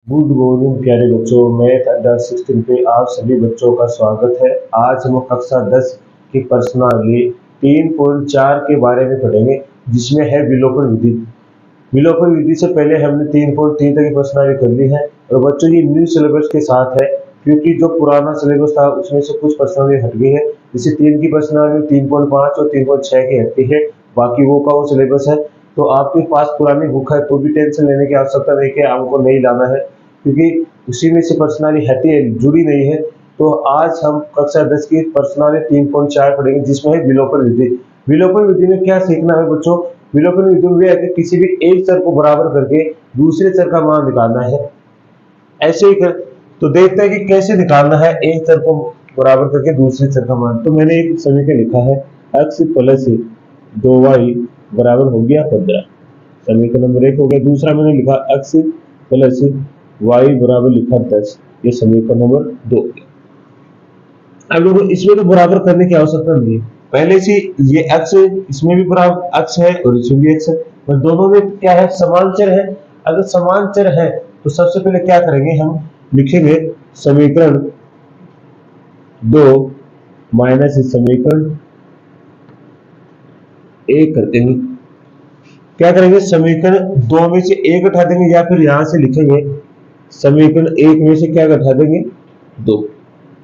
Good morning प्यारे बच्चों। Math अड्डा 16 पे आप सभी बच्चों का स्वागत है। आज हम कक्षा 10 की प्रश्नावली 3.4 के बारे में पढ़ेंगे, जिसमें है विलोपन विधि। विलोपन विधि से पहले हमने 3.3 तक की प्रश्नावली कर ली है और बच्चों ये न्यू सिलेबस के साथ है, क्योंकि जो पुराना सिलेबस था उसमें से कुछ प्रश्नावली हट गई है। जैसे 3 की प्रश्नावली 3.5 और 3.6 की हटती है, बाकी वो का वो सिलेबस है। तो आपके पास पुरानी बुक है तो भी टेंशन लेने की आवश्यकता नहीं कि आपको नहीं लाना है, क्योंकि उसी में से पर्सनाली हटी है, जुड़ी नहीं है। तो आज हम कक्षा 10 की पर्सनाली 3.4 पढ़ेंगे, जिसमें है विलोपन विधि। विलोपन विधि में क्या सीखना है बच्चों? विलोपन विधि में है कि किसी भी एक चर को बराबर करके दूसरे चर का मान निकालना है। ऐसे ही कर तो देखते हैं कि कैसे निकालना है एक चर को बराबर करके दूसरे चर का मान। तो मैंने एक समीकरण लिखा है, x प्लस 2y बराबर हो गया 15। समीकरण नंबर 1 हो गया। दूसरा मैंने लिखा x प्लस वाई बराबर लिखा 10। ये समीकरण नंबर 2। अब लोगों इसमें तो बराबर करने की आवश्यकता नहीं है, पहले से ये x इसमें भी बराबर x है और इसमें भी x है, पर दोनों में क्या है, समान चर है। अगर समान चर है तो सबसे पहले क्या करेंगे, हम लिखेंगे समीकरण 2 माइनस समीकरण 1 कर देंगे। क्या करेंगे, समीकरण 2 में से 1 घटा देंगे, या फिर यहां से लिखेंगे समीकरण 1 में से क्या घटा देंगे, 2।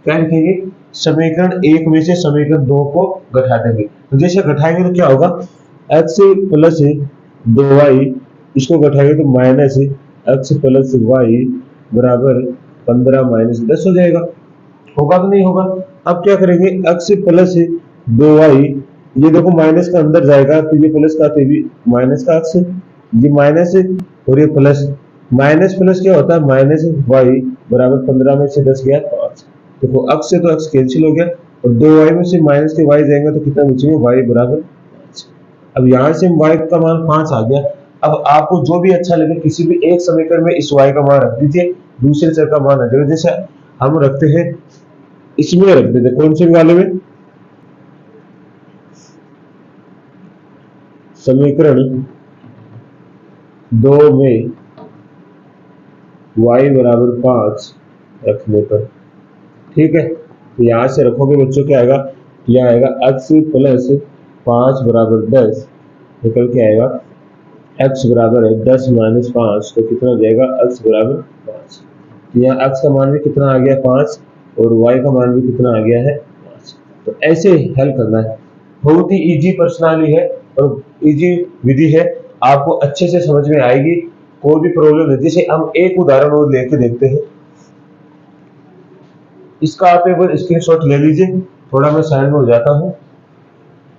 क्या लिखेंगे, समीकरण 1 में से समीकरण 2 को घटा देंगे। तो जैसे घटाएंगे तो क्या होगा, x प्लस 2y, इसको घटाएंगे तो माइनस x प्लस वाई बराबर 15 माइनस 10 हो जाएगा। होगा कि नहीं होगा? अब क्या करेंगे, x प्लस 2y, ये देखो माइनस का अंदर जाएगा तो ये प्लस का, तो ये माइनस का x, ये माइनस और ये प्लस। माइनस प्लस क्या होता है, माइनस वाई बराबर 15 में से 10 गया 5। देखो x से तो x कैंसिल हो गया और 2y में से माइनस के y जाएंगे तो कितना बचेगा, y बराबर 5। अब यहां से y का मान 5 आ गया। अब आपको जो भी अच्छा लगे किसी भी एक समीकरण में इस y का मान रख दीजिए, दूसरे चर का मान रख दीजिए। जैसे हम रखते हैं, इसमें रख देते, कौन से वाले में, समीकरण 2 में y बराबर 5 रखने पर, ठीक है। तो यहां से रखोगे बच्चों, क्या आएगा, यह आएगा x प्लस 5 बराबर 10, निकल के आएगा x बराबर है 10 माइनस 5, तो कितना हो जाएगा, x बराबर 5। तो यहाँ x का मान भी कितना आ गया 5 और y का मान भी कितना आ गया है 5। तो ऐसे हल करना है। बहुत ही इजी प्रश्नावली है और इजी विधि है, आपको अच्छे से समझ में आएगी, कोई भी प्रॉब्लम नहीं। जैसे हम एक उदाहरण और लेके देखते हैं, इसका आप एक बार स्क्रीनशॉट ले लीजिए, थोड़ा मैं साइड में हो जाता हूँ।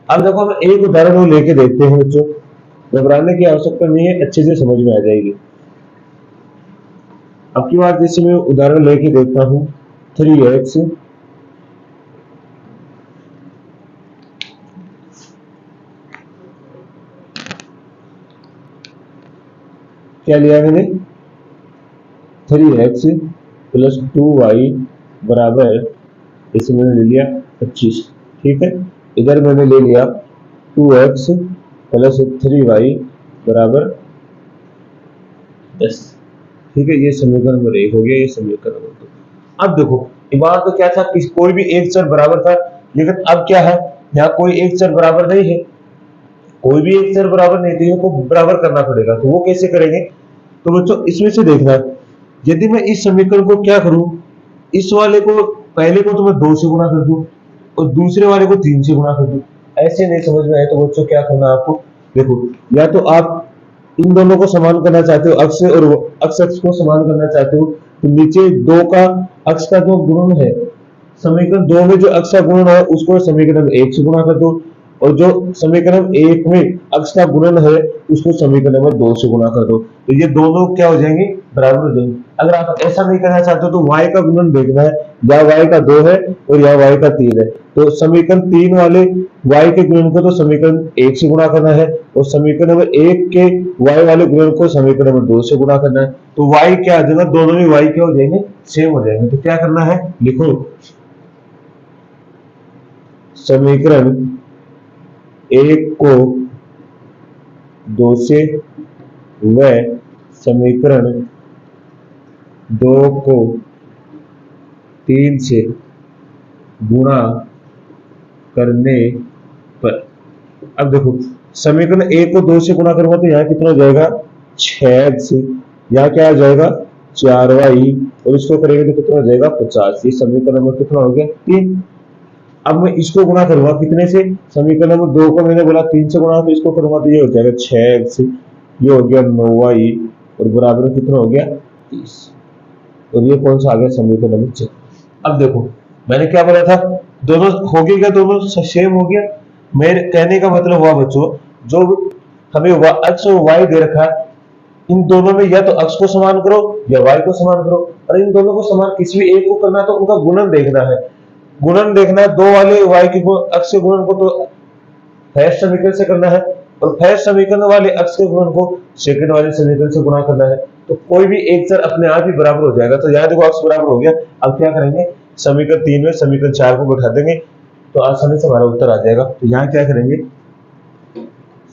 अब देखो हम एक उदाहरण और लेके देखते हैं बच्चों, घबराने की आवश्यकता नहीं है, अच्छे से समझ में आ जाएगी। अब की बार जैसे मैं उदाहरण लेके देखता हूँ, 3x क्या लिया मैंने, 3x प्लस 2y बराबर, इसे मैंने ले लिया 25, ठीक है। इधर मैंने ले लिया 2x प्लस 3y बराबर 10, ठीक है। ये समीकरण नंबर 1 हो गया, ये समीकरण नंबर 2। अब देखो, बात तो क्या था कि कोई भी एक चर बराबर था, लेकिन अब क्या है, यहाँ कोई एक चर बराबर नहीं है, कोई भी एक चर बराबर नहीं थी, को बराबर करना पड़ेगा। तो वो कैसे करेंगे, तो बच्चों इसमें से देखना, यदि मैं इस समीकरण को क्या करूं, इस वाले को पहले को तो मैं 2 से गुणा कर दूं और दूसरे वाले को 3 से गुणा कर दूं। ऐसे नहीं समझ में आए तो बच्चों क्या करना आपको, देखो, या तो आप इन दोनों को समान करना चाहते हो, अक्ष और अक्ष को समान करना चाहते हो, तो नीचे 2 का अक्ष का जो गुणन है, समीकरण 2 में जो अक्ष का गुणन है उसको समीकरण 1 से गुणा कर दो, और जो समीकरण 1 में अक्ष का गुणन है उसको समीकरण नंबर 2 से गुणा कर दो। तो ये दोनों क्या हो जाएंगे, बराबर हो जाएंगे। अगर आप ऐसा नहीं करना चाहते हो तो y का गुणन देखना है, या y का 2 है और या y का 3 है, तो समीकरण 3 वाले y के गुणन को तो समीकरण 1 से गुणा करना है, और समीकरण नंबर 1 के y वाले गुणन को समीकरण नंबर 2 से गुणा करना है। तो y क्या आ जाएगा, दोनों में y क्या हो जाएंगे, सेम हो जाएंगे। तो क्या करना है, लिखो समीकरण 1 को 2 से व समीकरण 2 को 3 से गुणा करने पर, अब देखो समीकरण ए को 2 से गुणा करूंगा तो यहाँ कितना हो जाएगा 6x, यहाँ क्या आ जाएगा 4y, और इसको करेंगे तो कितना हो जाएगा 50। ये समीकरण नंबर कितना हो गया 3। अब मैं इसको गुणा करूंगा कितने से, समीकरण नंबर 2 को मैंने बोला 3 से गुणा, तो इसको करूंगा तो ये हो जाएगा 6x, ये हो गया 9y, और बराबर कितना हो गया 30। और ये कौन सा आ गया समीकरण नंबर 4। अब देखो मैंने क्या बोला था, दोनों हो गया, दोनों सेम हो गया। मेरे कहने का मतलब हुआ बच्चों, जो हमें अक्ष और वाई दे रखा है, इन दोनों में या तो अक्ष को समान करो या वाई को समान करो, और इन दोनों को समान किसी भी एक को करना है तो उनका गुणन देखना है। गुणन देखना है, दो वाले वाई के अक्ष के गुणन को तो फर्स्ट समीकरण से करना है, और फर्स्ट समीकरण वाले अक्ष के गुणन को सेकंड वाले समीकरण से गुणा करना है। तो कोई भी एक चर अपने आप ही बराबर हो जाएगा। तो यहाँ देखो अक्ष बराबर हो गया। अब क्या करेंगे, समीकरण 3 में समीकरण 4 को बैठा देंगे तो आसानी से हमारा उत्तर आ जाएगा। तो यहाँ क्या करेंगे,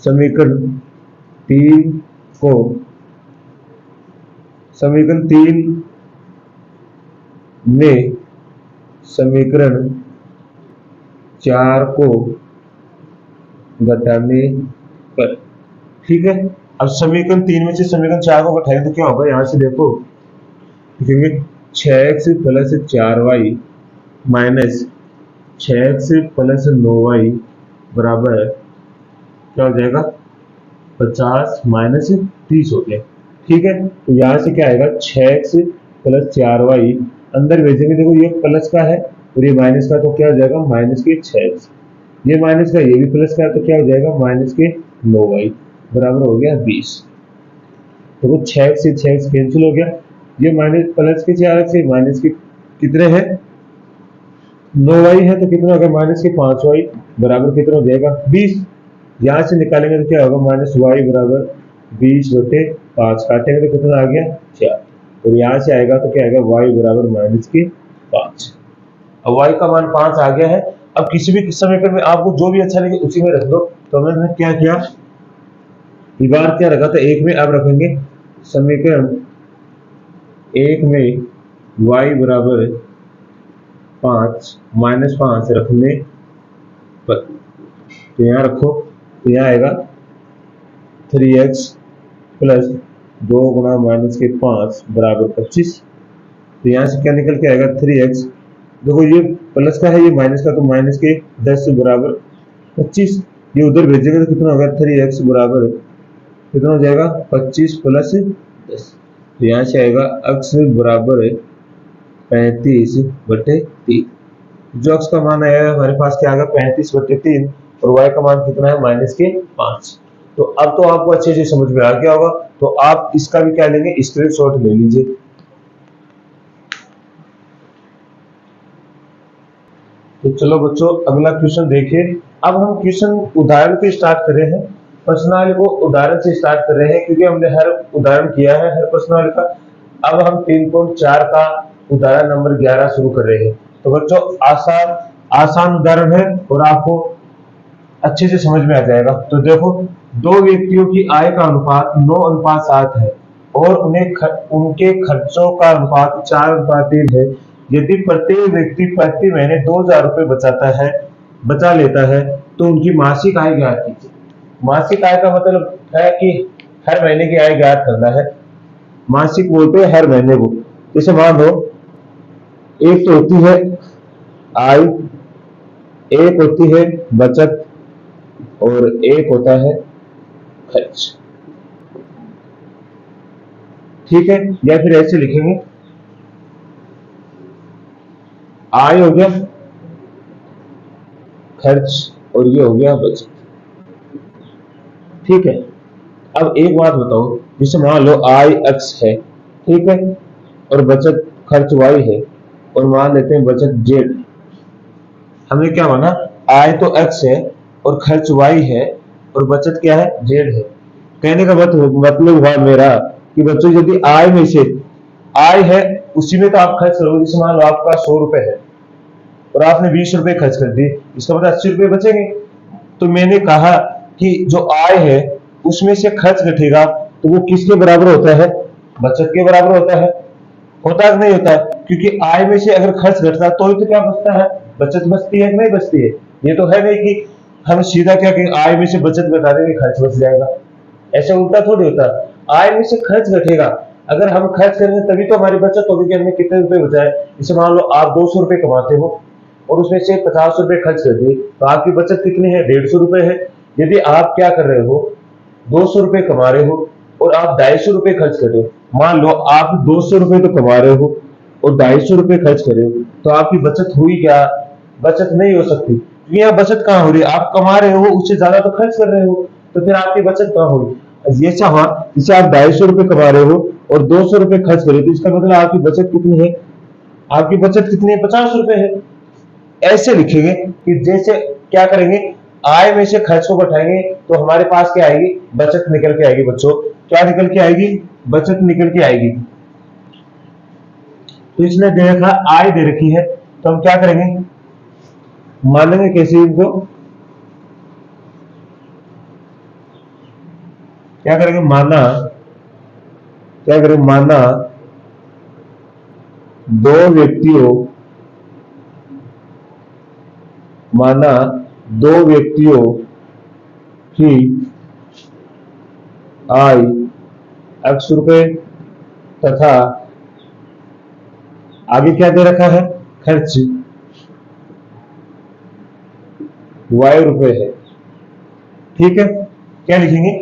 समीकरण 3 को समीकरण 3 में समीकरण 4 को घटाने पर, ठीक है। अब समीकरण 3 में से समीकरण 4 को घटाएंगे तो क्या होगा, यहां से देखो लिखेंगे 6x plus 4y minus 6x plus 9y बराबर क्या हो जाएगा 50 माइनस 30 हो गया, ठीक है। तो यहां से क्या आएगा 6x प्लस 4y, अंदर भेजेंगे, देखो ये प्लस का है और ये माइनस का, तो क्या हो जाएगा माइनस के 6x, ये माइनस का, ये भी प्लस का है, तो क्या हो जाएगा माइनस के 9y बराबर हो गया 20। देखो 6x से 6x कैंसिल हो गया, ये माइनस प्लस के 4x से माइनस के कितने हैं 9y है, तो कितना होगा माइनस के 5y बराबर कितना हो जाएगा 20। यहां से निकालेंगे तो क्या होगा माइनस y बराबर 20/5, काटेंगे तो कितना आ गया 4, और यहां से आएगा तो क्या आएगा y बराबर माइनस के 5। अब y का मान 5 आ गया है। अब किसी भी समीकरण में आपको जो भी अच्छा लगे उसी में रख दो। तो हमने क्या किया, बार क्या रखा था 1 में, अब रखेंगे समीकरण 1 में y बराबर 5 माइनस 5 रखने पर, तो यहाँ रखो, तो यहाँ आएगा 3x प्लस 2 गुणा माइनस के 5 बराबर 25। तो यहाँ से क्या निकल के आएगा 3x, देखो ये प्लस का है ये माइनस का, तो माइनस के 10 बराबर 25, ये उधर भेजेंगे तो कितना होगा 3x बराबर कितना हो जाएगा 25 प्लस 10। तो यहाँ से आएगा x बराबर 35/3। जो x का मान आया हमारे पास क्या आएगा 35/3, और y का मान कितना है माइनस के 5। तो अब तो आपको अच्छे से समझ में आ गया होगा। तो आप इसका भी क्या लेंगे, स्क्रीनशॉट ले लीजिए। तो चलो बच्चों अगला क्वेश्चन देखिए। अब हम क्वेश्चन उदाहरण पे स्टार्ट कर रहे हैं, प्रश्नावली को उदाहरण से स्टार्ट कर रहे हैं, क्योंकि हमने हर उदाहरण किया है हर प्रश्नावली का। अब हम 3.4 का उदाहरण नंबर 11 शुरू कर रहे हैं। तो बच्चों आसान उदाहरण है और आपको अच्छे से समझ में आ जाएगा। तो देखो, दो व्यक्तियों की आय का अनुपात 9:7 है और उनके खर्चों का अनुपात 4:3 है। यदि प्रत्येक व्यक्ति प्रति महीने 2000 रुपए बचा लेता है तो उनकी मासिक आय ज्ञात कीजिए। मासिक आय का मतलब है कि हर महीने की आय ज्ञात करना है। मासिक बोलते हैं हर महीने को। जैसे मान लो एक तो होती है आय, एक होती है बचत और एक होता है खर्च, ठीक है। या फिर ऐसे लिखेंगे आय हो गया खर्च और ये हो गया बचत, ठीक है। अब एक बात बताओ, जैसे मान लो आय x है, ठीक है, और बचत खर्च y है, और मान लेते हैं बचत z। हमने क्या माना, आय तो x है और खर्च y है और बचत क्या है z है। कहने का मतलब हुआ मेरा कि बच्चों यदि आय में से आय है उसी में तो आप खर्च करोगे। जैसे मान लो आपका 100 रुपए है और आपने 20 रुपए खर्च कर दिए, इसका मतलब 80 रुपए बचेंगे। तो मैंने कहा कि जो आय है उसमें से खर्च घटेगा तो वो किसके बराबर होता है, बचत के बराबर होता है। होता है कि नहीं होता है? क्योंकि आय में से अगर खर्च घटता है तो ही तो क्या बचता है, बचत बचती है कि नहीं बचती है। ये तो है नहीं कि हम सीधा क्या कहेंगे आय में से बचत घटा देंगे खर्च बच जाएगा, ऐसे उल्टा थोड़ी होता है। आय में से खर्च घटेगा, अगर हम खर्च करेंगे तभी तो हमारी बचत होगी कि हमने कितने रुपए बचाए। जैसे मान लो आप 200 रुपए कमाते हो और उसमें से 50 रुपए खर्च कर दिए तो आपकी बचत कितनी है, 150 रुपए है। यदि आप क्या कर रहे हो, 200 रुपए कमा रहे हो और आप 250 रुपए खर्च कर रहे हो, मान लो आप 200 रुपए तो कमा रहे हो और 250 रुपए खर्च कर रहे हो, तो आपकी बचत हुई क्या, बचत नहीं हो सकती, क्योंकि यहाँ बचत कहाँ हो रही है, आप कमा रहे हो उससे ज्यादा तो खर्च कर रहे हो, तो फिर आपकी बचत कहाँ होगी। ये चाहा जैसे आप 250 रुपए कमा रहे हो और 200 रुपए खर्च करे तो इसका मतलब आपकी बचत कितनी है, आपकी बचत कितनी है, 50 रुपए है। ऐसे लिखेंगे कि जैसे क्या करेंगे, आय में से खर्च को घटाएंगे तो हमारे पास क्या आएगी, बचत निकल के आएगी बच्चों। क्या निकल के आएगी, बचत निकल के आएगी। तो इसने दे रखा आय दे रखी है, तो हम क्या करेंगे, मानेंगे कैसे इनको, क्या करेंगे, माना, क्या करेंगे, माना दो व्यक्तियों, माना दो व्यक्तियों की आय x रुपए तथा आगे क्या दे रखा है, खर्च y रुपए है। ठीक है, क्या लिखेंगे,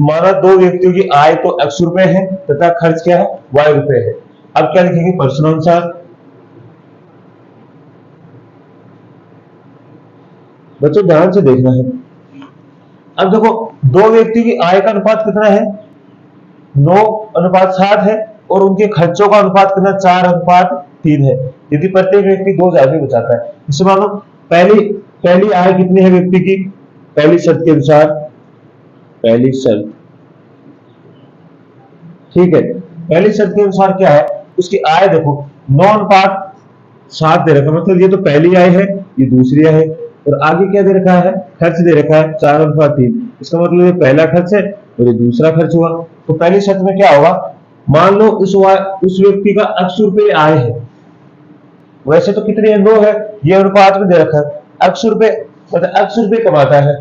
माना दो व्यक्तियों की आय तो x रुपए है तथा खर्च क्या है, y रुपए है। अब क्या लिखेंगे, प्रश्नानुसार। बच्चों ध्यान से देखना है। अब देखो, दो व्यक्ति की आय का अनुपात कितना है, 9:7 है और उनके खर्चों का अनुपात कितना, 4:3 है। यदि प्रत्येक व्यक्ति 2,000 रुपये बचाता है, इसे मानो पहली पहली आय कितनी है व्यक्ति की, पहली शर्त के अनुसार, पहली शर्त, ठीक है, पहली शर्त के अनुसार क्या है, उसकी आय देखो 9:7 दे रखा है, मतलब ये तो पहली आय है, ये दूसरी आय है, और आगे क्या दे रखा है, खर्च दे रखा है 4:3। इसका मतलब ये पहला खर्च है और ये दूसरा खर्च हुआ। तो पहली शर्त में क्या होगा, मान लो उस व्यक्ति का 80 रुपये आय है, वैसे तो कितनी है, 9 है, ये अनुपात में दे रखा है 80 रुपये, मतलब 80 रुपये कमाता है,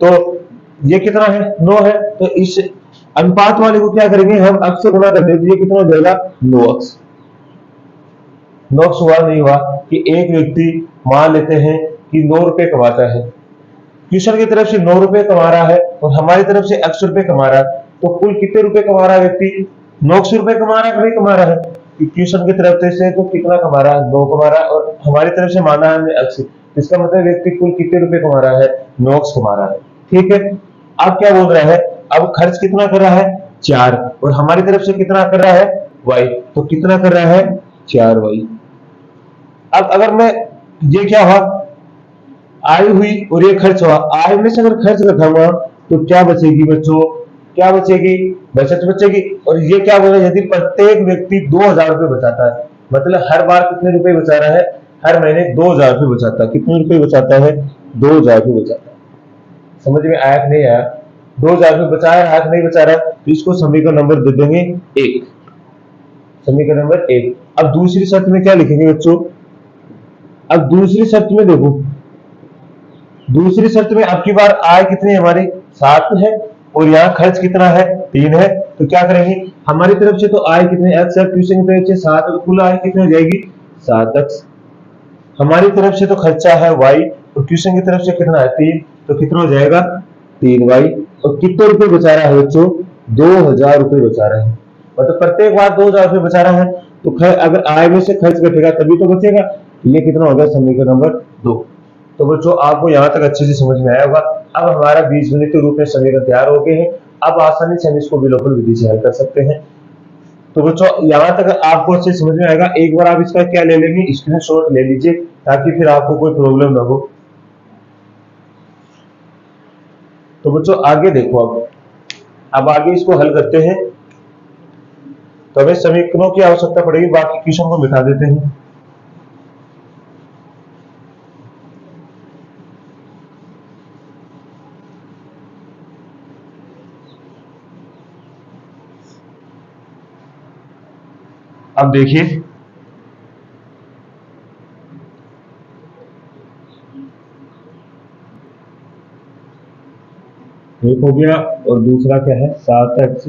तो ये कितना है, 9 है, तो इस अनुपात वाले को क्या करेंगे हम, अक्स से गुणा कर देंगे, ये कितना हो जाएगा, 9x। 9x हुआ नहीं हुआ, कि एक व्यक्ति मान लेते हैं कि 9 रुपए कमाता है, ट्यूशन की तरफ से 9 रुपए कमा रहा है और हमारी तरफ से 80 रुपए कमा रहा है, तो कुल कितने रुपए कमा रहा है व्यक्ति, 900 रुपए कमा रहा है कि नहीं कमा रहा है, ट्यूशन की तरफ से तो कितना कमा रहा है, 9 कमा रहा है, और हमारी तरफ से माना है हमने 80, इसका मतलब व्यक्ति कुल कितने रुपए कमा रहा है, 9 कमा रहा है। ठीक है, अब क्या बोल रहा है, अब खर्च कितना कर रहा है, 4, और हमारी तरफ से कितना कर रहा है, y, तो कितना कर रहा है, 4y। अब अगर मैं, ये क्या हुआ, आय हुई और ये खर्च हुआ, आय में से अगर खर्च रखा तो क्या बचेगी बच्चों, क्या बचेगी, बचत बचेगी। और ये क्या बोल रहा है, यदि प्रत्येक व्यक्ति 2,000 रुपए बचाता है, मतलब हर बार कितने रुपए बचा रहा है, हर महीने 2,000 रुपए बचाता है, कितने रुपए बचाता है, 2,000 रुपए बचाता है। समझ में आया कि नहीं आया, 2,000 रुपए बचा रहा है कि नहीं बचा रहा है, तो इसको समीकरण नंबर दे देंगे 1, समीकरण नंबर 1। अब दूसरी शर्त में क्या लिखेंगे बच्चों, अब दूसरी शर्त में देखो, दूसरी शर्त में अब की बार आय कितनी है हमारी, 7 है, और यहाँ खर्च कितना है, 3 है, तो क्या करेंगे, हमारी तरफ से तो आय कितने x है, ट्यूशन की तरफ से 7, तो कुल आय कितनी हो जाएगी, 7x। हमारी तरफ से तो खर्चा है y और ट्यूशन की तरफ से कितना है, 3, तो कितना हो जाएगा, 3y। और कितने रुपए बचा रहा है बच्चों, 2,000 रुपए बचा रहा है, मतलब प्रत्येक बार 2,000 रुपए बचा रहा है, तो अगर आय में से खर्च घटेगा तभी तो बचेगा, तो ये कितना होगा, समीकरण नंबर 2। तो बच्चों आपको यहाँ तक अच्छे से समझ में आया होगा। अब हमारा बीजगणित के रूप में समीकरण तैयार हो गए हैं, अब आसानी से हम इसको विलोपन विधि से हल कर सकते हैं। तो बच्चों यहाँ तक आपको अच्छे समझ में आएगा, एक बार आप इसका क्या ले लेंगे, स्क्रीनशॉट ले लीजिए, ताकि फिर आपको कोई प्रॉब्लम ना हो। तो बच्चों आगे देखो, अब आगे इसको हल करते हैं, तो हमें समीकरणों की आवश्यकता पड़ेगी, बाकी क्वेश्चन को मिटा देते हैं। अब देखिए, एक हो गया और दूसरा क्या है 7x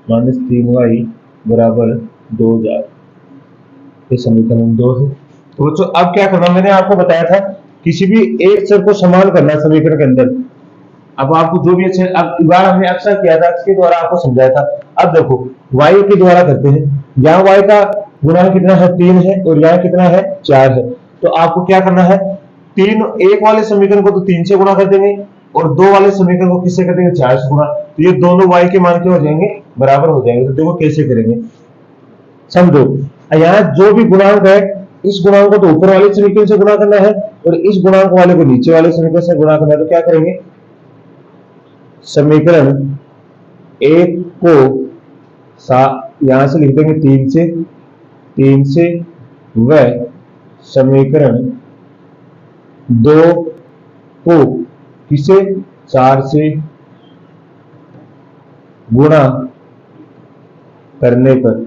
माइनस 3y बराबर 2000। ये समीकरण 2 है। तो बच्चों अब क्या करना, मैंने आपको बताया था किसी भी एक चर को समान करना समीकरण के अंदर। अब आपको जो भी अच्छे, अब बार हमने अक्सर किया था, इसके द्वारा आपको समझाया था। अब देखो y के द्वारा करते हैं। यहाँ y का गुणांक कितना है 3 है और यहाँ कितना है 4 है। तो आपको क्या करना है, तीन एक वाले समीकरण को तो 3 से गुणा कर देंगे और दो वाले समीकरण को किससे कर देंगे 4 से गुणा। तो ये दोनों y के मान क्या हो जाएंगे, बराबर हो जाएंगे। तो देखो कैसे करेंगे, समझो। यहाँ जो भी गुणांक है, इस गुणांक को तो ऊपर वाले समीकरण से गुणा करना है और इस गुणांक वाले को नीचे वाले समीकरण से गुणा करना है। तो क्या करेंगे, समीकरण एक को यहां से लिख देंगे 3 से व समीकरण 2 को किसे 4 से गुणा करने पर।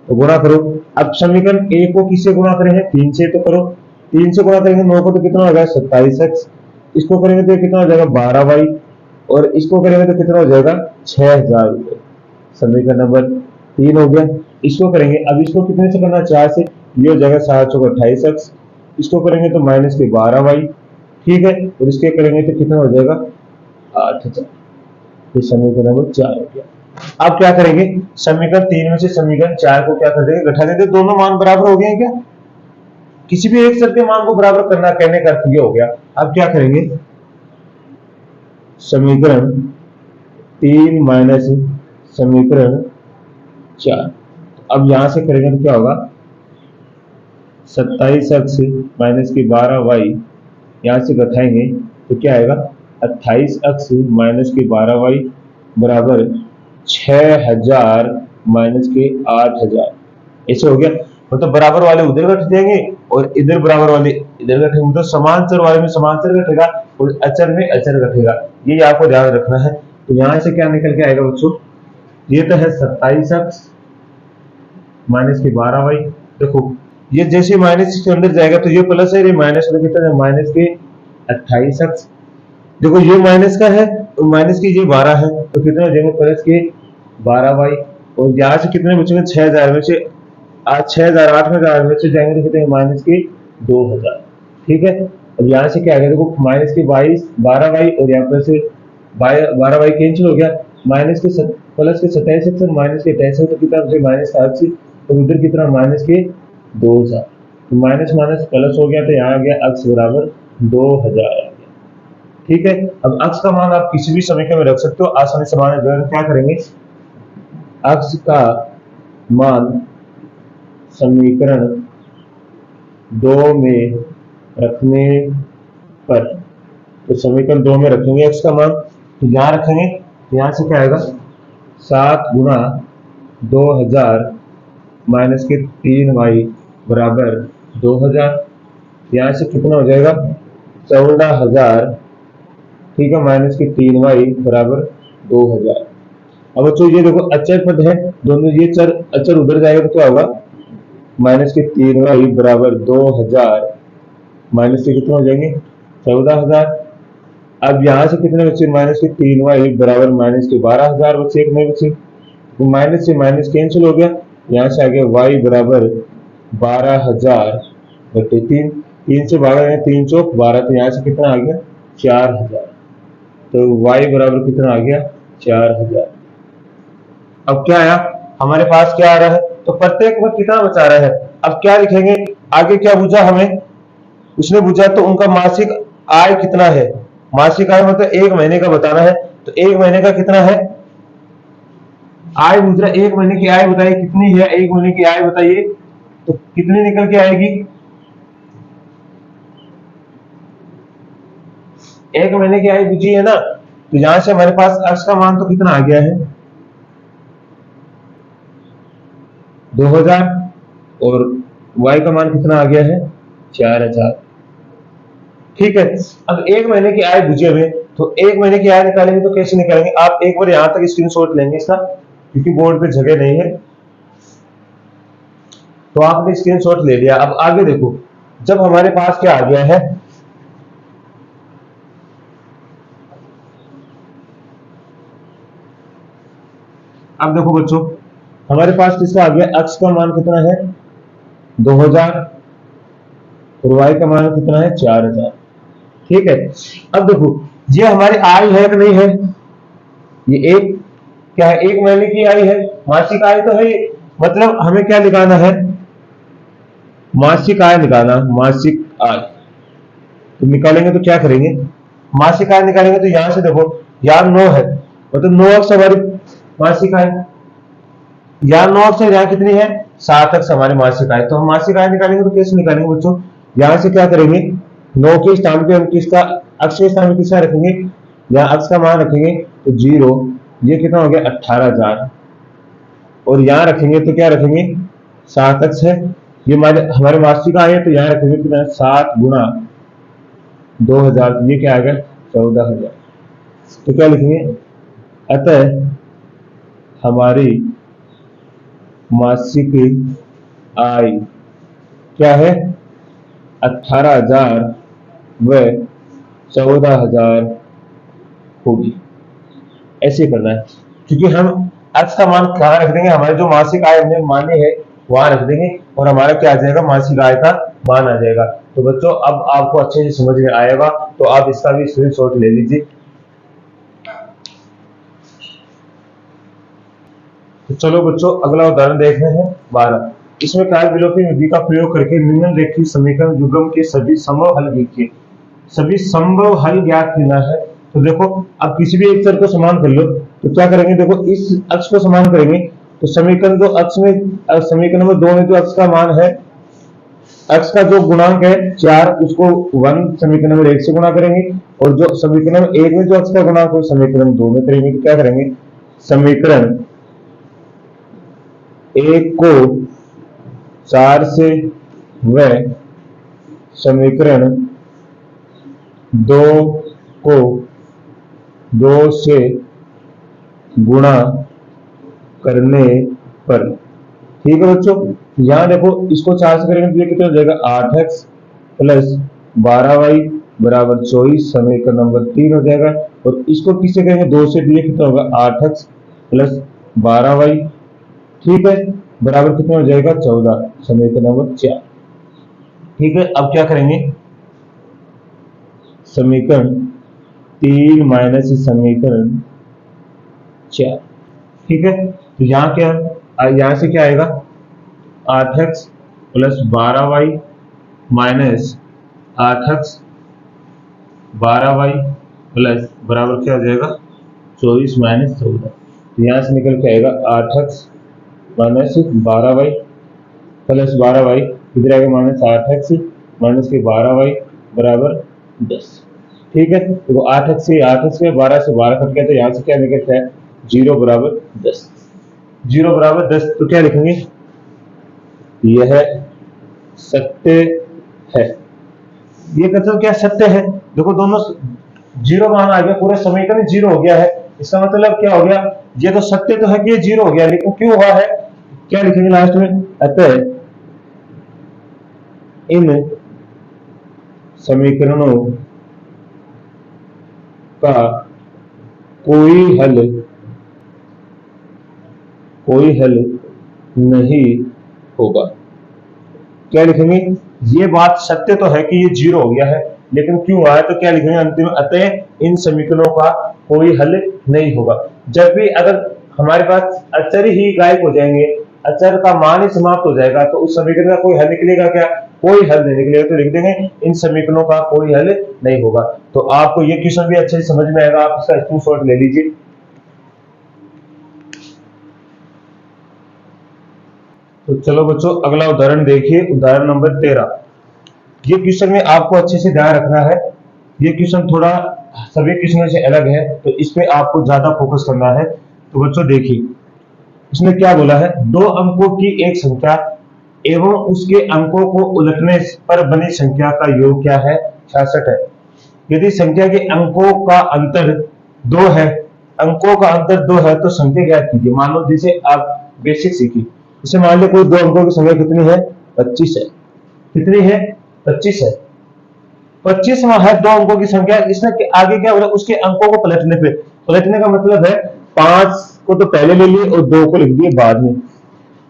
तो गुणा करो। अब समीकरण ए को किससे गुणा करेंगे 3 से, तो करो 3 से गुणा करेंगे 9 को तो कितना हो जाएगा 27x, इसको करेंगे तो कितना हो जाएगा 12y और इसको करेंगे तो कितना हो जाएगा 6000 रुपए। समीकरण नंबर 3 हो गया। इसको करेंगे, अब इसको कितने से करना 4 से, ये हो जाएगा 7 चौक 28x, इसको करेंगे तो माइनस के 12y, ठीक है, और इसके करेंगे तो कितना हो जाएगा 8000। ये समीकरण नंबर 4 हो गया। अब क्या करेंगे, समीकरण 3 में से समीकरण 4 को क्या कर देंगे, घटा देंगे। दोनों मान बराबर हो गए क्या, किसी भी एक चर के मान को बराबर करना, कहने का अर्थ ये हो गया। अब क्या करेंगे, समीकरण 3 माइनस समीकरण 4, अब यहां से करेंगे तो क्या होगा 27x माइनस की 12y, यहां से घटाएंगे तो क्या आएगा 28x माइनस की 12y बराबर 6000 माइनस के 8000। ऐसे हो गया, मतलब बराबर वाले उधर घट जाएंगे और इधर बराबर वाले इधर घटेंगे। मतलब समान चर वाले में समान चर घटेगा और अचर में अचर घटेगा, ये आपको ध्यान रखना है। तो यहां से क्या निकल के आएगा बच्चों, ये तो है 27x माइनस की 12y। देखो ये जैसे माइनस के अंदर जाएगा तो ये प्लस है, ये माइनस में कितना है माइनस के 28x। देखो ये माइनस का है और माइनस की ये 12 है, तो कितना हो जाएंगे प्लस के 12y। और यहाँ से कितने बचेंगे 6000 में से, आज 6000 8000 में से जाएंगे तो कितने माइनस के 2000, ठीक है। अब यहाँ से क्या आ गया, देखो माइनस के 12y और यहाँ पर से 12y कैंसिल हो गया, माइनस के प्लस के 27x और माइनस के 28 तो कितना बचे माइनस का 80 और उधर कितना माइनस के 2000। तो माइनस माइनस प्लस हो गया, तो यहाँ आ गया x बराबर 2000 आ गया, ठीक है। अब x का मान आप किसी भी समीकरण में रख सकते हो आसानी से। मान क्या करेंगे, x का मान समीकरण 2 में रखने पर, तो समीकरण 2 में रखेंगे x का मान, तो यहां रखेंगे, यहां से क्या आएगा 7 गुना 2000 माइनस के 3y बराबर 2000, यहां से कितना हो जाएगा 14000, ठीक है, माइनस के 3y बराबर 2000। अब बच्चों ये देखो अचर पद है, दोनों ये चर अचर उधर जाएगा तो क्या होगा माइनस के 3y बराबर 2000 माइनस के कितने हो जाएंगे 14000। अब यहां से कितने बचे माइनस के 3y बराबर माइनस के 12000 बचे, एक नहीं बचे, तो माइनस से माइनस कैंसिल हो गया, यहां से आ गया y बराबर 12000 बटे 3, 3 से भागा है 3 चौक 12, तो यहां से कितना आ गया 4000। तो y बराबर कितना आ गया 4000। अब क्या आया हमारे पास, क्या आ रहा है, तो प्रत्येक में कितना बचा रहा है। अब क्या लिखेंगे, आगे क्या पूछा हमें, उसने पूछा तो उनका मासिक आय कितना है। मासिक आय मतलब एक महीने का बताना है, तो एक महीने का कितना है आय मुद्रा, एक महीने की आय बताइए कितनी है, एक महीने की आय बताइए तो कितनी निकल के आएगी, एक महीने की आय पूछी है ना। तो यहां से हमारे पास x का मान तो कितना आ गया है 2000 और y का मान कितना आ गया है 4000, ठीक है। अब एक महीने की आय बुझे हुए, तो एक महीने की आय निकालेंगे तो कैसे निकालेंगे, आप एक बार यहां तक स्क्रीनशॉट लेंगे इसका, क्योंकि बोर्ड पे जगह नहीं है। तो आपने स्क्रीनशॉट ले लिया। अब आगे देखो, जब हमारे पास क्या आ गया है, अब देखो बच्चों, हमारे पास किसका आ गया, अक्ष का मान कितना है 2000 और वाई का मान कितना है 4000। ठीक है, अब देखो ये हमारी आय है कि नहीं है, ये एक क्या है, एक महीने की आय है, मासिक आय तो है ये। मतलब हमें क्या निकालना है, मासिक आय निकालना, मासिक आय। तो निकालेंगे तो क्या करेंगे, मासिक आय निकालेंगे तो यहां से देखो, यहाँ 9 है, मतलब 9 अक्ष हमारी मासिक आय, यहाँ 9 अक्ष है, यहाँ कितनी है 7 अक्ष हमारी मासिक आय। तो हम मासिक आय निकालेंगे तो कैसे निकालेंगे बच्चों, यहाँ से क्या करेंगे, 9 के स्थान पे हम किसका, अक्ष के स्थान पे किसका रखेंगे, यहाँ अक्ष का मान रखेंगे तो 0, ये कितना हो गया 18,000, और यहाँ रखेंगे तो क्या रखेंगे 7 अक्ष है, ये हमारे मासिक आय है, तो यहाँ रखेंगे कितना 7 गुणा 2000, ये क्या आ गया 14,000। तो क्या लिखेंगे, अतः हमारी मासिक आय क्या है 18,000 व 14,000 होगी। ऐसे करना है, क्योंकि हम अक्ष का मान कहाँ रख देंगे, हमारे जो मासिक आय हमने मानी है वहां रख देंगे, और हमारा क्या आ जाएगा, मासिक आय का मान आ जाएगा। तो बच्चों अब आपको अच्छे से समझ में आएगा, तो आप इसका भी स्क्रीनशॉट ले लीजिए। तो चलो बच्चों अगला उदाहरण देख रहे हैं 12। इसमें कार्य-विलोपन विधि का प्रयोग करके निम्नलिखित समीकरण युग्म के सभी संभव हल लिखिए। सभी संभव हल ज्ञात करना है। तो देखो, अब किसी भी एक चर को समान कर लो, तो क्या करेंगे, देखो इस अक्ष को समान करेंगे तो समीकरण दो अक्ष में, समीकरण नंबर 2 में जो अक्ष का मान है, अक्ष का जो गुणांक है 4, उसको 1 समीकरण नंबर 1 से गुणा करेंगे, और जो समीकरण नंबर 1 में जो अक्ष का गुणांक है समीकरण 2 में करेंगे। तो क्या करेंगे, समीकरण 1 को 4 से व समीकरण 2 को 2 से गुणा करने पर, ठीक है बच्चों। यहां देखो, इसको 4 से करेंगे तो ये कितना हो जाएगा 8x प्लस 12y बराबर 24, समीकरण नंबर 3 हो जाएगा। और इसको किससे करेंगे 2 से, तो ये कितना होगा 8x प्लस 12y, ठीक है, बराबर कितना हो जाएगा 14, समीकरण नंबर 4। ठीक है, अब क्या करेंगे, समीकरण 3 माइनस समीकरण 4, ठीक है। तो यहाँ क्या, यहाँ से क्या आएगा 8x plus 12y minus 8x 12y plus बराबर क्या हो जाएगा 24 माइनस 14। तो यहाँ से निकल के आएगा 8x minus 12y plus 12y, इधर आएगा माइनस 8x माइनस के 12y बराबर 10, ठीक है। तो 8x से 8x में 12 से 12 कट गया, तो यहाँ से क्या निकलता है 0 बराबर 10, 0 बराबर 10। तो क्या लिखेंगे, यह सत्य है। ये मतलब क्या सत्य है, देखो दोनों 0 मान आ गया, पूरा समीकरण 0 हो गया है, इसका मतलब क्या हो गया, ये तो सत्य तो है कि ये 0 हो गया, लेकिन क्यों हुआ है, क्या लिखेंगे लास्ट में, अतः इन समीकरणों का कोई हल नहीं होगा। क्या लिखेंगे, ये बात सत्य तो है कि ये 0 हो गया है, लेकिन क्यों हुआ है, तो क्या लिखेंगे अंतिम में, अतः इन समीकरणों का कोई हल नहीं होगा। जब भी अगर हमारे पास अचर ही गायब हो जाएंगे, अचर का मान ही समाप्त हो जाएगा, तो उस समीकरण का कोई हल निकलेगा क्या, कोई हल नहीं निकलेगा। तो लिख देंगे इन समीकरणों का कोई हल नहीं होगा। तो आपको ये क्वेश्चन भी अच्छे से समझ में आएगा, आप इसका स्क्रीनशॉट ले लीजिए। तो चलो बच्चों अगला उदाहरण देखिए, उदाहरण नंबर 13। ये क्वेश्चन में आपको अच्छे से ध्यान रखना है, ये क्वेश्चन थोड़ा सभी क्वेश्चनों से अलग है, तो इस पे आपको ज्यादा फोकस करना है। तो बच्चों देखिए, इसमें क्या बोला है, 2 अंकों की एक संख्या एवं उसके अंकों को उलटने पर बनी संख्या का योग क्या है 66 है। यदि संख्या के अंकों का अंतर 2 है, अंकों का अंतर 2 है, तो संख्या ज्ञात कीजिए। मान लो जैसे आप बेसिक सीखी, इसे मान लिया कोई दो अंकों की संख्या कितनी है, 25 है। कितनी है, 25 है। 25 है दो अंकों की संख्या। इसने आगे क्या बोला, उसके अंकों को पलटने पे, पलटने का मतलब है 5 को तो पहले ले लिए और 2 को लिख दिए बाद में।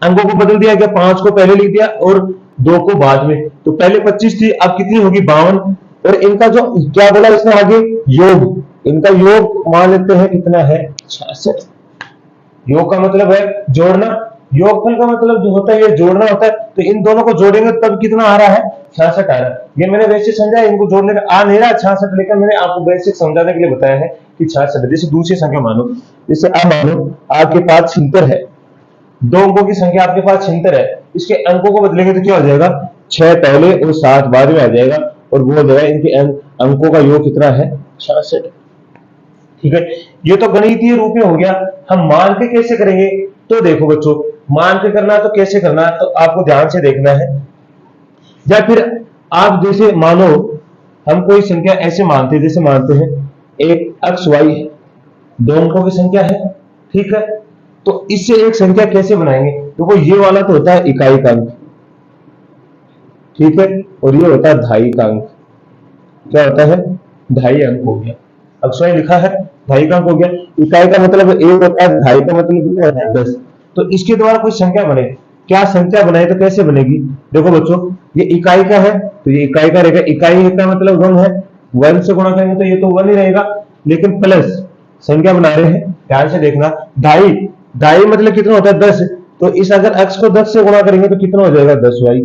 अंकों को बदल दिया, क्या 5 को पहले लिख दिया और 2 को बाद में। तो पहले 25 थी, अब कितनी होगी, 52। और इनका जो क्या बोला इसने आगे, योग, इनका योग मान लेते हैं कितना है, 66। योग का मतलब है जोड़ना, योगफल का मतलब जो होता है ये जोड़ना होता है। तो इन दोनों को जोड़ेंगे तब कितना आ रहा है, 66 आ रहा है। ये मैंने बेसिक समझा, इनको जोड़ने का आ नहीं रहा 66, लेकिन मैंने आपको बेसिक समझाने के लिए बताया है कि 66। जैसे दूसरी संख्या मानो, जैसे आप मानो आपके पास 76 है, दो अंकों की संख्या आपके पास 76 है, इसके अंकों को बदलेंगे तो क्या हो जाएगा, 6 पहले और 7 बाद में आ जाएगा, और वो हो जाएगा इनके अंकों का योग कितना है, 66। ठीक है, ये तो गणितीय रूप में हो गया। हम मान के कैसे करेंगे, तो देखो बच्चों, मान के करना है तो कैसे करना है, तो आपको ध्यान से देखना है। या फिर आप जैसे मानो हम कोई संख्या ऐसे मानते हैं, जैसे मानते हैं एक एक्स वाई है, दो अंकों की संख्या है, ठीक है। तो इससे एक संख्या कैसे बनाएंगे, देखो ये वाला तो होता है इकाई का अंक, ठीक है, और ये होता है दहाई का अंक। क्या होता है, दहाई अंक हो गया। अक्सर लिखा है दहाई का अंक हो गया। इकाई का मतलब एक होता है, दहाई का मतलब क्या होता है, 10। तो इसके द्वारा कोई संख्या बने, क्या संख्या बनाए तो कैसे बनेगी, देखो बच्चों, ये इकाई का है तो ये इकाई का रहेगा, इकाई का मतलब 1 है, 1 से गुणा करेंगे तो ये तो 1 ही रहेगा, लेकिन प्लस संख्या बना रहे हैं, ध्यान से देखना। ढाई, ढाई मतलब कितना होता है, 10। तो इस अगर x को 10 से गुणा करेंगे तो कितना हो जाएगा, 10y।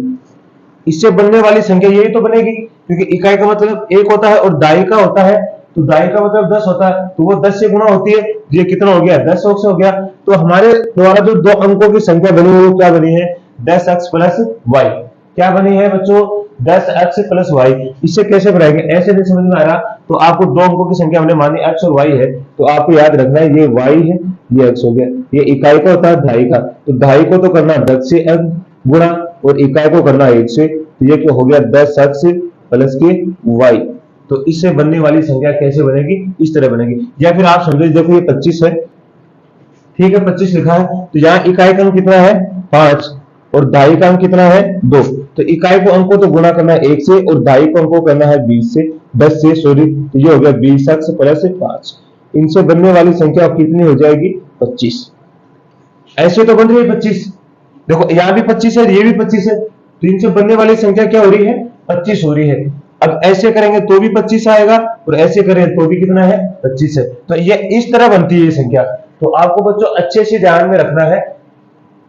इससे बनने वाली संख्या यही तो बनेगी, क्योंकि इकाई का मतलब 1 होता है और दाई का होता है, तो दाई का मतलब 10 होता है, तो वो 10 से गुणा होती है, ये कितना हो गया, 10 से हो गया। तो हमारे द्वारा जो दो अंकों की संख्या बनी है वो क्या बनी है, 10x प्लस वाई। क्या बनी है बच्चों, 10x प्लस वाई। इससे कैसे बनाएंगे, ऐसे नहीं समझ में आ रहा तो आपको दो अंकों की संख्या हमने मानी x और y है, तो आपको याद रखना है ये y है, ये x हो गया। ये इकाई का होता है ढाई का, तो ढाई को तो करना 10 से गुणा और इकाई को करना 1 से, तो ये क्या हो गया, 10x प्लस के y। तो इससे बनने वाली संख्या कैसे बनेगी, इस तरह बनेगी। या फिर आप समझो, देखो ये 25 है, ठीक है, 25 लिखा है, तो यहाँ इकाई का अंक कितना है, 5, और दाई का अंक कितना है, 2। तो इकाई को अंकों तो गुणा करना है 1 से, और दाई को अंकों करना है 20 से, 10 से सॉरी, तो ये हो गया 20x प्लस 5। इनसे बनने वाली संख्या कितनी हो जाएगी, 25। ऐसे तो बन रही है 25, देखो यहाँ भी 25 है, ये भी 25 है, तो इनसे बनने वाली संख्या क्या हो रही है, 25 हो रही है। अब ऐसे करेंगे तो भी 25 आएगा, और ऐसे करें तो भी कितना है, 25 है। तो ये इस तरह बनती है ये संख्या। तो आपको बच्चों अच्छे से ध्यान में रखना है,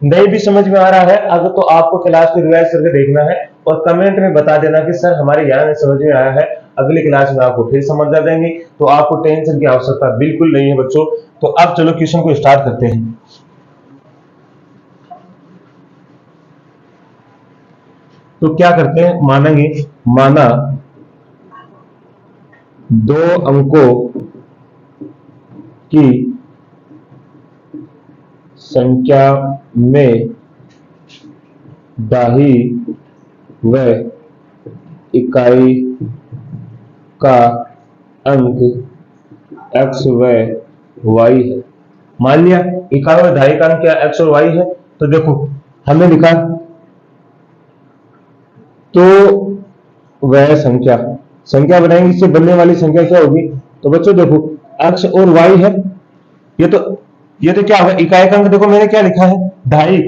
नहीं भी समझ में आ रहा है अगर तो आपको क्लास को रिवाइज करके देखना है, और कमेंट में बता देना कि सर हमारे यहाँ नहीं समझ में आया है, अगली क्लास में आपको फिर समझा देंगे। तो आपको टेंशन की आवश्यकता बिल्कुल नहीं है बच्चों। तो अब चलो क्वेश्चन को स्टार्ट करते हैं। तो क्या करते हैं, मानेंगे, माना दो अंकों की संख्या में दाही व इकाई का अंक x व y है। मान लिया इकाई और दाही का अंक क्या x और y है, तो देखो हमने लिखा तो वह संख्या बनाएंगे, इससे बनने वाली संख्या क्या होगी, तो बच्चों देखो x और y है, ये तो क्या होगा, इकाई का अंक देखो मैंने क्या लिखा है, ढाई,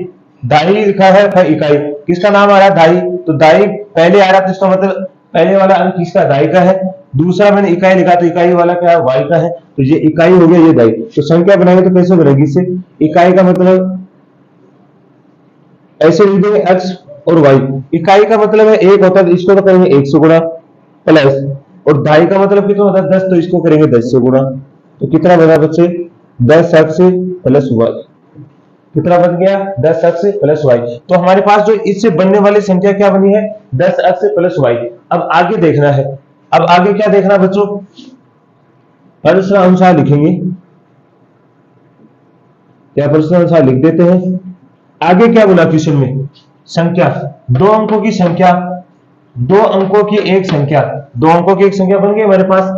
ढाई लिखा है, इकाई किसका नाम आ रहा है, ढाई, तो ढाई पहले आ रहा है, तो इसका मतलब पहले वाला अंक किसका, ढाई का है। दूसरा मैंने इकाई लिखा, तो इकाई वाला क्या है, y का है, तो ये इकाई हो गया, ये ढाई। तो संख्या बनाएंगे तो कैसे बनेगी, इससे इकाई का मतलब ऐसे लिख देंगे x और y। इकाई का मतलब है 1 होता है, तो इसको तो करेंगे 1 से गुणा, प्लस, और ढाई का मतलब कितना होता है, 10, तो इसको करेंगे 10 से गुणा। तो कितना बना बच्चे, 10x प्लस y। कितना बन गया, 10x प्लस y। तो हमारे पास जो इससे बनने वाली संख्या क्या बनी है, 10x प्लस y। अब आगे देखना है, अब आगे क्या देखना बच्चों, प्रश्न अनुसार लिखेंगे, क्या प्रश्न अनुसार लिख देते हैं। आगे क्या बोला क्वेश्चन में, संख्या, दो अंकों की संख्या, दो अंकों की एक संख्या, दो अंकों की एक संख्या बन गई हमारे पास,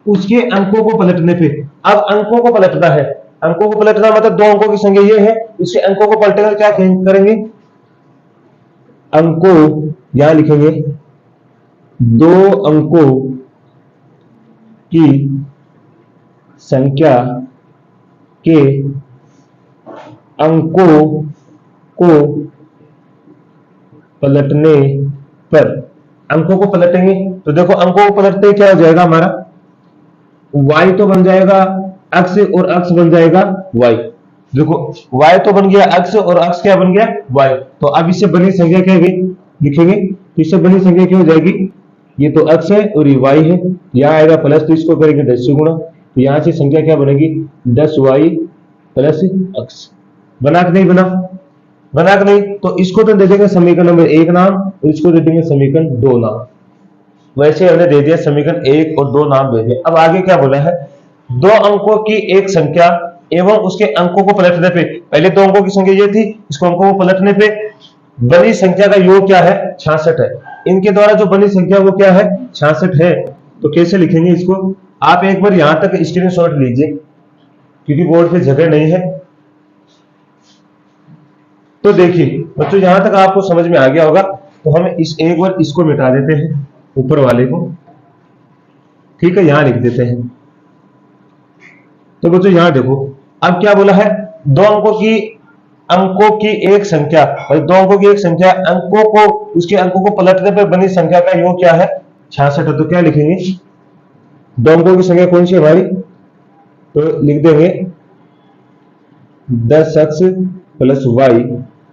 उसके अंकों को पलटने पे, अब अंकों को पलटना है, अंकों को पलटना मतलब दो अंकों की संख्या ये है, इसके अंकों को पलटेगा क्या करेंगे, अंकों यहां लिखेंगे, दो अंकों की संख्या के अंकों को पलटने पर, अंकों को पलटेंगे तो देखो अंकों को पलटते क्या हो जाएगा हमारा, y तो बन जाएगा x और x बन जाएगा y। देखो y तो बन गया x और x क्या बन गया y। तो अब इससे बनी संख्या क्या लिखेंगे, तो इससे बनी संख्या क्या हो जाएगी, ये तो x है और ये y है, यहाँ आएगा प्लस तो इसको करेंगे 10 से गुणा, तो यहाँ से संख्या क्या बनेगी 10y प्लस x। बना कि नहीं बना कि नहीं, तो इसको तो दे देंगे समीकरण नंबर 1 नाम और इसको दे देंगे समीकरण 2 नाम। वैसे हमने दे दिया समीकरण 1 और 2 नाम दे दिए। अब आगे क्या बोला है, दो अंकों की एक संख्या एवं उसके अंकों को पलटने पे, पहले दो अंकों की संख्या ये थी, इसको अंकों को पलटने पे बनी संख्या का योग क्या है 66 है, इनके द्वारा जो बनी संख्या वो क्या है 66 है। तो कैसे लिखेंगे इसको, आप एक बार यहां तक स्क्रीनशॉट लीजिए क्योंकि बोर्ड पे जगह नहीं है। तो देखिए बच्चों यहां तक आपको समझ में आ गया होगा, तो हम इस एक बार इसको मिटा देते हैं ऊपर वाले को, ठीक है, यहां लिख देते हैं। तो बच्चों यहां देखो अब क्या बोला है, दो अंकों की एक संख्या, और दो अंकों की एक संख्या अंकों को उसके अंकों को पलटने पर बनी संख्या का योग क्या है 66 है। तो क्या लिखेंगे, दो अंकों की संख्या कौन सी हमारी, तो लिख देंगे 10x प्लस y,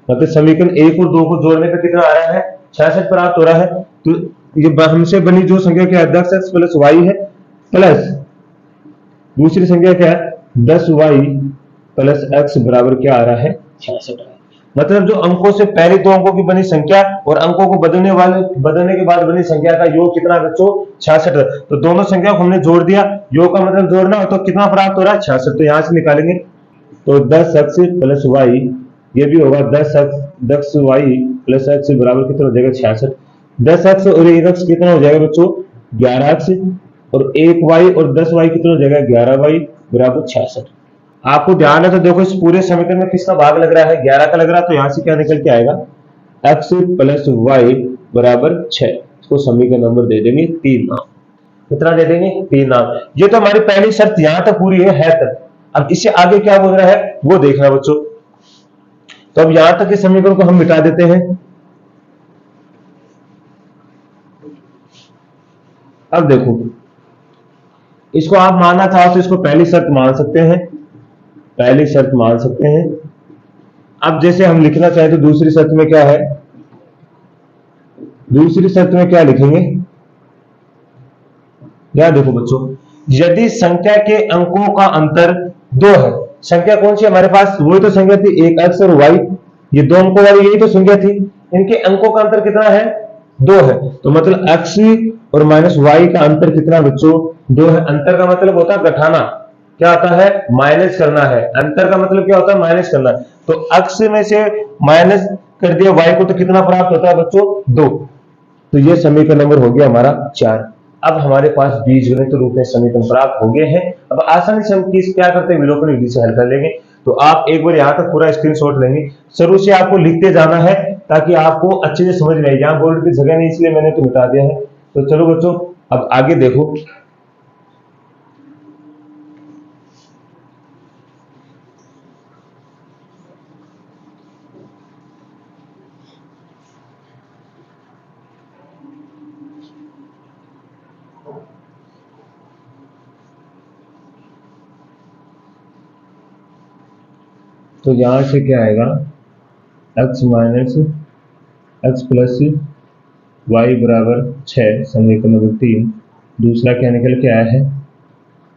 मतलब समीकरण 1 और 2 को जोड़ने पर कितना आ रहा है 66 प्राप्त हो रहा है। तो ये हमसे बनी जो संख्या क्या है 10x प्लस y है, प्लस दूसरी संख्या क्या है 10y प्लस x बराबर क्या आ रहा है 66। मतलब जो अंकों से पहले दो अंकों की बनी संख्या और अंकों को बदलने के बाद बनी संख्या का योग कितना बच्चों 66। तो दोनों संख्या को हमने जोड़ दिया, योग का मतलब जोड़ना, तो कितना प्राप्त हो रहा है 66। तो यहां से निकालेंगे तो 10x प्लस y, ये भी होगा 10y प्लस x बराबर कितना हो जाएगा 66। 10x और 1x कितना हो जाएगा बच्चों 11x, और 1y और 10y कितना हो जाएगा 11y बराबर 66। आपको ध्यान है तो देखो इस पूरे समीकरण में किसका भाग लग रहा है 11 का लग रहा है, तो यहां से क्या निकल के आएगा x प्लस y बराबर 6। इसको समीकरण नंबर दे देंगे 3 नाम। कितना दे देंगे 3 नाम। ये तो हमारी पहली शर्त यहां तक पूरी है तक। अब इससे आगे क्या बोल रहा है वो देखना बच्चों। तो अब यहां तक के समीकरण को हम मिटा देते हैं। अब देखो इसको आप मानना चाहो तो इसको पहली शर्त मान सकते हैं, पहली शर्त मान सकते हैं। अब जैसे हम लिखना चाहें तो दूसरी शर्त में क्या है, दूसरी शर्त में क्या लिखेंगे, याद देखो बच्चों, यदि संख्या के अंकों का अंतर 2 है, संख्या कौन सी हमारे पास वही तो संख्या थी एक x और y, ये दो अंकों वाली यही तो संख्या थी, इनके अंकों का अंतर कितना है 2 है। तो मतलब x और माइनस y का अंतर कितना बच्चों 2 है। अंतर का मतलब होता है घटाना, क्या आता है माइनस करना है। अंतर का मतलब क्या होता है माइनस करना। तो x में से माइनस कर दिया y को तो कितना प्राप्त होता है बच्चों 2। तो ये समीकरण नंबर हो गया हमारा 4। अब हमारे पास बीजगणित रूप में समीकरण प्राप्त हो गए हैं। अब आसानी से हम क्या करते हैं विलोपन विधि से हल कर लेंगे। तो आप एक बार यहाँ तक पूरा स्क्रीनशॉट लेंगे, शुरू से आपको लिखते जाना है ताकि आपको अच्छे से समझ में आए। यहाँ बोर्ड की जगह नहीं इसलिए मैंने तो मिटा दिया है। तो चलो बच्चों अब आगे देखो। तो यहां से क्या आएगा x minus x plus y बराबर 6 समीकरण नंबर 3। दूसरा क्या निकल के आया है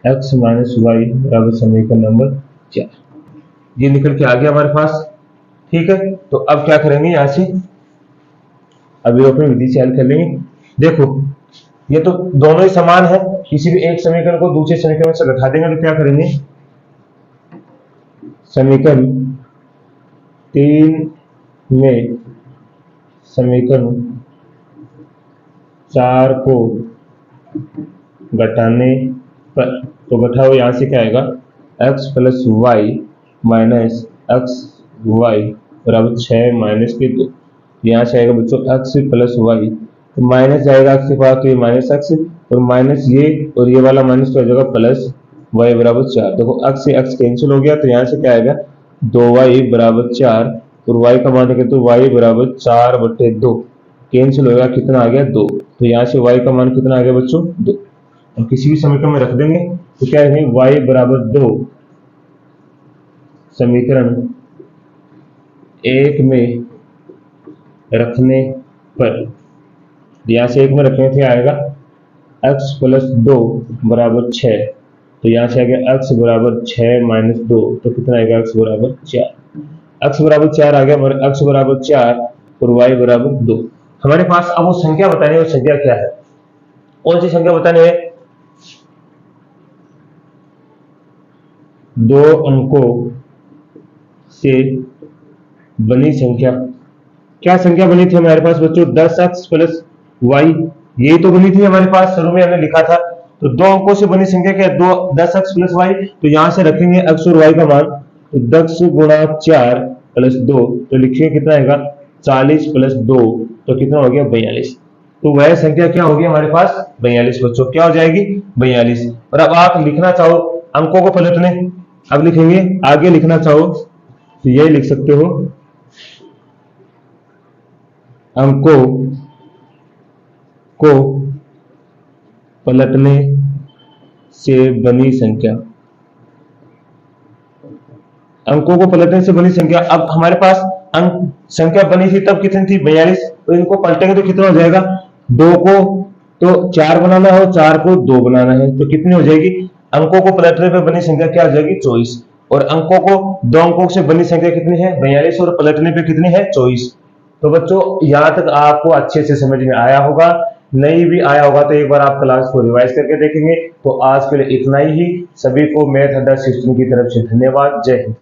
x माइनस वाई बराबर समीकरण नंबर 4। ये निकल के आ गया हमारे पास, ठीक है। तो अब क्या करेंगे यहां से, अभी अपनी विधि से हल कर लेंगे। देखो ये तो दोनों ही समान है, किसी भी एक समीकरण को दूसरे समीकरण से घटा देंगे तो क्या करेंगे, समीकरण 3 में समीकरण 4 को घटाने पर, तो घटाओ यहां से क्या आएगा x plus y minus x y बराबर 6 माइनस के 2। यहाँ से आएगा बच्चों एक्स प्लस वाई, तो माइनस जाएगा एक्स के पास, तो ये माइनस एक्स और माइनस ये और ये वाला माइनस तो आ जाएगा प्लस वाई बराबर 4। देखो एक्स से एक्स कैंसिल हो गया, तो यहाँ से क्या आएगा 2y बराबर 4 और y का मान रखें तो y बराबर 4/2 कैंसिल होगा, कितना आ गया 2। तो यहाँ से y का मान कितना आ गया बच्चों 2। हम किसी भी समीकरण में रख देंगे तो क्या है y बराबर 2 समीकरण 1 में रखने पर, यहाँ से 1 में रखने से आएगा x प्लस 2 बराबर 6, तो यहाँ से आ गया x बराबर 6 माइनस 2, तो कितना आएगा x बराबर 4। x बराबर 4 आ गया, x बराबर 4 और y बराबर 2। हमारे पास अब वो संख्या बतानी है, वो संख्या क्या है, कौन सी संख्या बतानी है, 2 अंकों से बनी संख्या। क्या संख्या बनी थी हमारे पास बच्चों 10x प्लस वाई, यही तो बनी थी हमारे पास, शुरू में हमने लिखा था। तो 2 अंकों से बनी संख्या क्या है 10x प्लस वाई, तो यहां से रखेंगे x और y का मान, तो 10 गुणा 4 प्लस 2, तो लिखिए कितना आएगा 40 प्लस 2, तो कितना हो गया 42। तो वह संख्या क्या होगी हमारे पास 42 बच्चों, क्या हो जाएगी 42। और अब आप लिखना चाहो अंकों को पलटने, अब लिखेंगे आगे लिखना चाहो तो यही लिख सकते हो, अंकों को पलटने से बनी संख्या, अंकों को पलटने से बनी संख्या। अब हमारे पास अंक संख्या बनी थी तब कितनी थी 42, तो इनको पलटेंगे तो कितना हो जाएगा, 2 को तो 4 बनाना है और 4 को 2 बनाना है, तो कितनी हो जाएगी, अंकों को पलटने पर बनी संख्या क्या हो जाएगी 24, और अंकों को 2 अंकों से बनी संख्या कितनी है 42 और पलटने पे कितनी है 24। तो बच्चों यहाँ तक आपको अच्छे से समझ में आया होगा, नहीं भी आया होगा तो एक बार आप क्लास को रिवाइज करके देखेंगे। तो आज के लिए इतना ही, सभी को मैथ अड्डा सिस्टम की तरफ से धन्यवाद, जय हिंद।